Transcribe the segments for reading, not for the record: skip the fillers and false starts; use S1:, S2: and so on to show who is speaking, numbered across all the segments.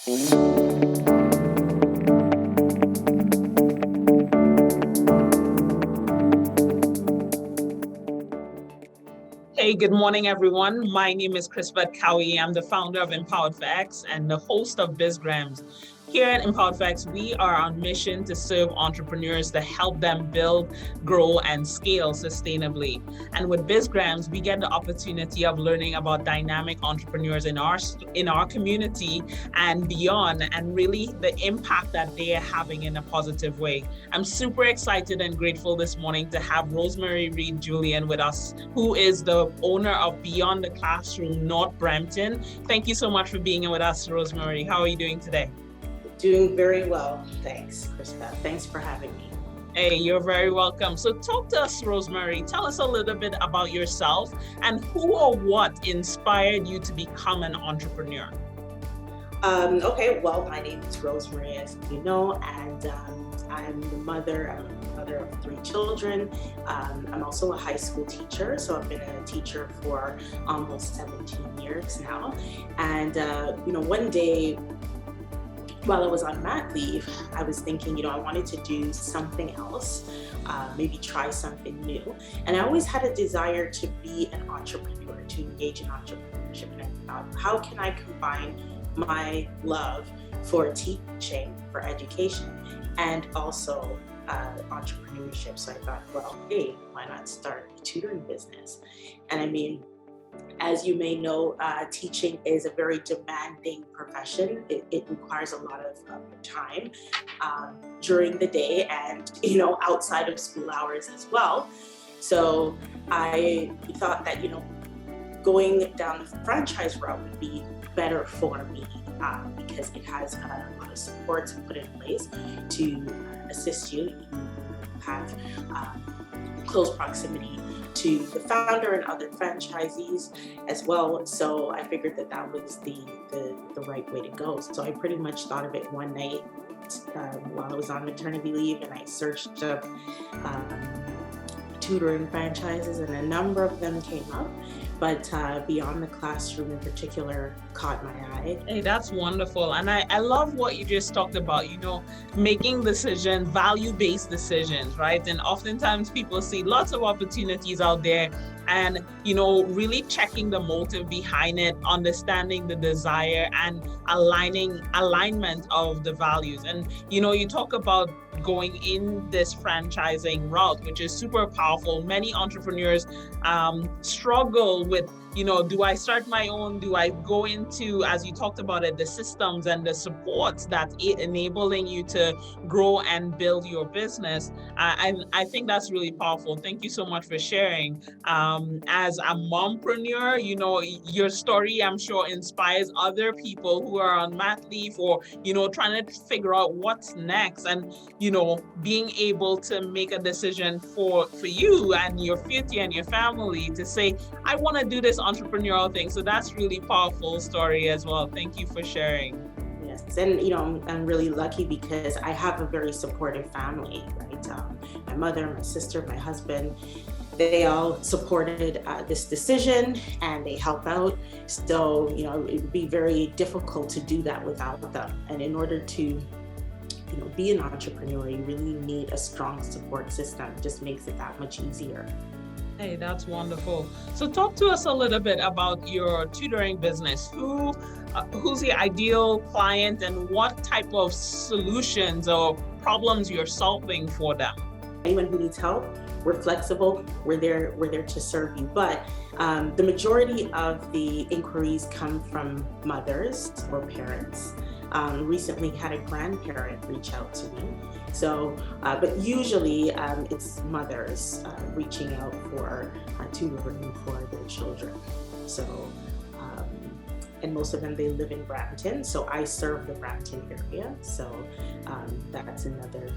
S1: Hey, good morning, everyone. My name is Chris-Beth Cowie. I'm the founder of Empowered Facts and the host of BizGrams. Here at Empowered Facts, we are on mission to serve entrepreneurs to help them build, grow, and scale sustainably. And with BizGrams, we get the opportunity of learning about dynamic entrepreneurs in our community and beyond, and really the impact that they are having in a positive way. I'm super excited and grateful this morning to have Rosemarie Reid-Julien with us, who is the owner of Beyond the Classroom, North Brampton. Thank you so much for being with us, Rosemarie. How are you doing today?
S2: Doing very well, thanks, Chris-Beth. Thanks for having me.
S1: Hey, you're very welcome. So talk to us, Rosemarie. Tell us a little bit about yourself and who or what inspired you to become an entrepreneur.
S2: Okay, well, my name is Rosemarie, as you know, and I'm a mother of 3 children. I'm also a high school teacher, so I've been a teacher for almost 17 years now. And, one day, while I was on mat leave, I was thinking, I wanted to do something else, maybe try something new. And I always had a desire to be an entrepreneur, to engage in entrepreneurship. And I thought, how can I combine my love for teaching, for education, and also entrepreneurship? So I thought, well, hey, why not start a tutoring business? And I mean, as you may know, teaching is a very demanding profession. It requires a lot of time during the day and, outside of school hours as well. So I thought that, going down the franchise route would be better for me because it has a lot of supports put in place to assist you. You have close proximity to the founder and other franchisees as well. So I figured that was the right way to go. So I pretty much thought of it one night while I was on maternity leave, and I searched up tutoring franchises, and a number of them came up. But Beyond the Classroom in particular caught my eye.
S1: Hey, that's wonderful. And I love what you just talked about, making decisions, value-based decisions, right? And oftentimes people see lots of opportunities out there and, really checking the motive behind it, understanding the desire and alignment of the values. And, you talk about going in this franchising route, which is super powerful. Many entrepreneurs struggle with, do I start my own? Do I go into, as you talked about it, the systems and the supports that enabling you to grow and build your business? I think that's really powerful. Thank you so much for sharing. As a mompreneur, your story, I'm sure, inspires other people who are on mat leave or, trying to figure out what's next. And, being able to make a decision for you and your future and your family to say, I want to do this entrepreneurial thing. So that's really powerful story as well. Thank you for sharing.
S2: Yes, and I'm really lucky because I have a very supportive family, right? My mother, my sister, my husband, they all supported this decision and they help out. So, it would be very difficult to do that without them. And in order to be an entrepreneur, you really need a strong support system. It just makes it that much easier.
S1: Hey, that's wonderful. So talk to us a little bit about your tutoring business. Who's the ideal client and what type of solutions or problems you're solving for them?
S2: Anyone who needs help, we're flexible. We're there to serve you. But the majority of the inquiries come from mothers or parents. Recently had a grandparent reach out to me. So, but usually it's mothers reaching out for tutoring for their children. So, and most of them, they live in Brampton. So I serve the Brampton area. So that's another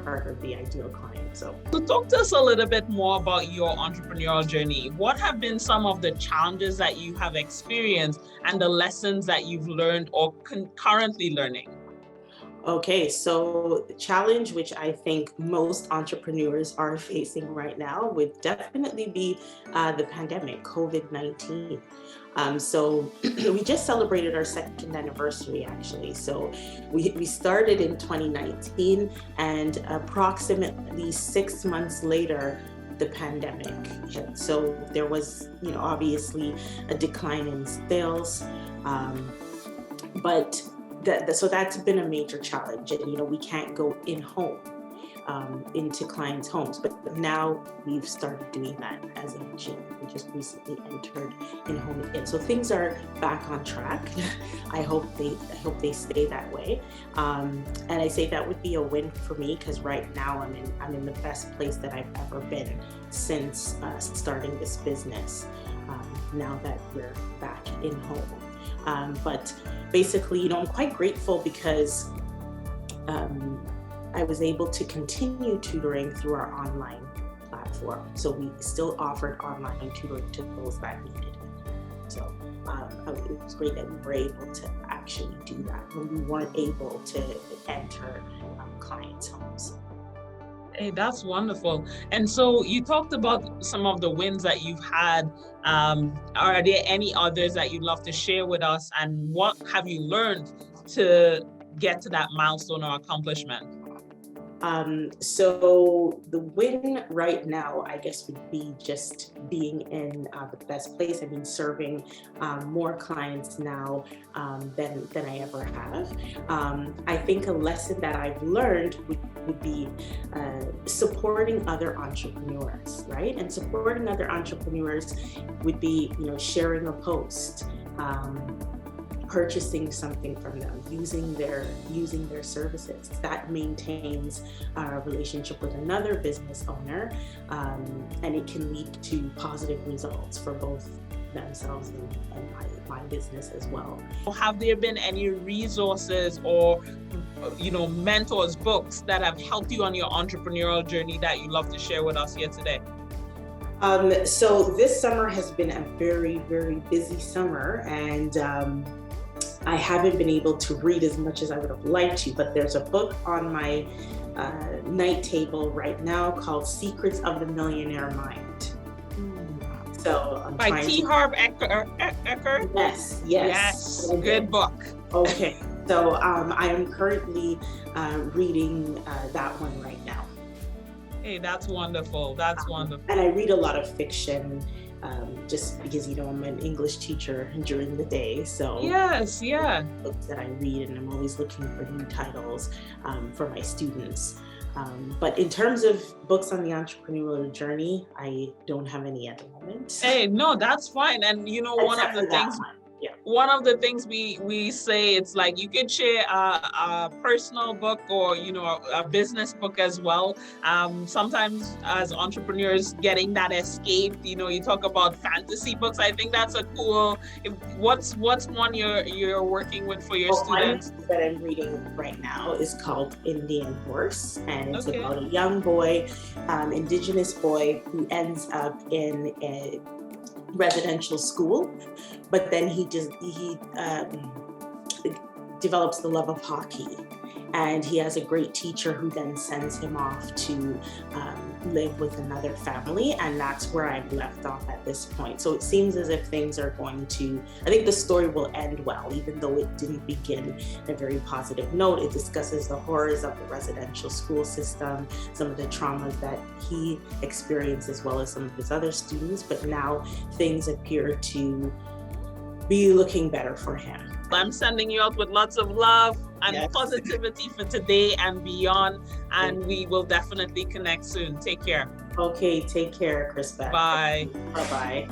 S2: part of the ideal client. So
S1: talk to us a little bit more about your entrepreneurial journey. What have been some of the challenges that you have experienced and the lessons that you've learned or currently learning?
S2: Okay, so the challenge which I think most entrepreneurs are facing right now would definitely be the pandemic, COVID-19. So we just celebrated our second anniversary, actually. So we started in 2019, and approximately 6 months later, the pandemic hit. So there was, obviously a decline in sales, but so that's been a major challenge. And we can't go in home into clients' homes, but now we've started doing that as of June. We just recently entered in home again, so things are back on track. I hope they stay that way, and I say that would be a win for me, because right now I'm in the best place that I've ever been since starting this business. Now that we're back in home, but basically, I'm quite grateful because I was able to continue tutoring through our online platform. So we still offered online tutoring to those that needed it. So it was great that we were able to actually do that when we weren't able to enter clients' homes.
S1: Hey, that's wonderful. And so you talked about some of the wins that you've had. Are there any others that you'd love to share with us? And what have you learned to get to that milestone or accomplishment?
S2: So the win right now, I guess, would be just being in the best place. I mean, serving more clients now than I ever have. I think a lesson that I've learned would be supporting other entrepreneurs, right? And supporting other entrepreneurs would be, sharing a post, purchasing something from them, using their services. That maintains a relationship with another business owner, and it can lead to positive results for both themselves and my business as well.
S1: Have there been any resources or mentors, books that have helped you on your entrepreneurial journey that you'd love to share with us here today?
S2: So this summer has been a very, very busy summer, and I haven't been able to read as much as I would have liked to, but there's a book on my night table right now called Secrets of the Millionaire Mind. So I'm
S1: by T. Harv Eker?
S2: Yes.
S1: Good book.
S2: Okay. So I am currently reading that one right now.
S1: Hey, that's wonderful. That's wonderful.
S2: And I read a lot of fiction, just because I'm an English teacher during the day, so
S1: yes,
S2: books that I read, and I'm always looking for new titles for my students. But in terms of books on the entrepreneurial journey, I don't have any at the moment.
S1: Hey, no, that's fine. And one of the things we say, it's like you could share a personal book or a business book as well. Sometimes as entrepreneurs, getting that escape, you talk about fantasy books. I think that's a cool. What's one you're working with for your students?
S2: One that I'm reading right now is called Indian Horse, and it's about a young boy, indigenous boy, who ends up in a residential school, but then he develops the love of hockey, and he has a great teacher who then sends him off to live with another family, and that's where I've left off at this point. So it seems as if things are going to, I think the story will end well, even though it didn't begin in a very positive note. It discusses the horrors of the residential school system, some of the traumas that he experienced, as well as some of his other students, but now things appear to be looking better for him.
S1: I'm sending you out with lots of love and positivity for today and beyond, and we will definitely connect soon. Take care.
S2: Okay, take care, Chris-Beth.
S1: Bye.
S2: Bye-bye.